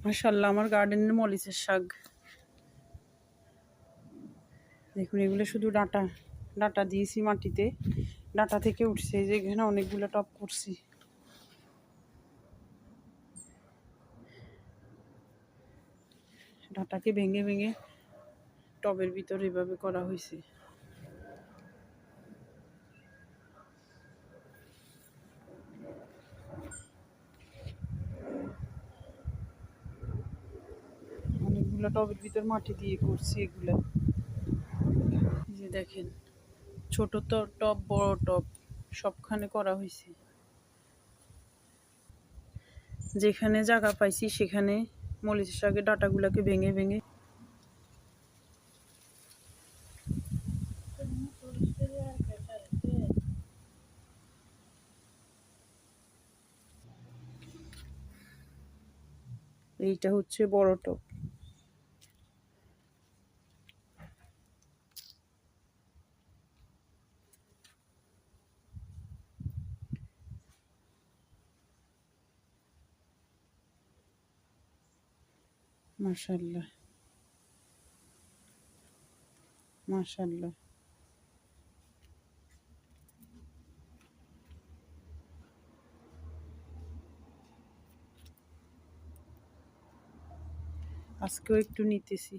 মাশাআল্লাহ, আমার গার্ডেনের মরিচের শাক দেখুন। এগুলো শুধু ডাঁটা ডাঁটা দিয়েছি মাটিতে, ডাঁটা থেকে উঠছে। এই যে এখানে অনেকগুলো টব করছি। ডাঁটাকে ভেঙে ভেঙে টবের ভিতর এভাবে করা হয়েছে। অনেকগুলো টবের ভিতর মাটি দিয়ে করছি এগুলো। এই যে দেখেন, ছোট টব, বড় টব, সবখানে করা হয়েছে। যেখানে জায়গা পাইছি সেখানে মরিচের শাকের ডাঁটাগুলোকে ভেঙে ভেঙে এইটা হচ্ছে বড় টব। মাশাআল্লাহ, মাশাআল্লাহ। আজকেও একটু নিতেছি।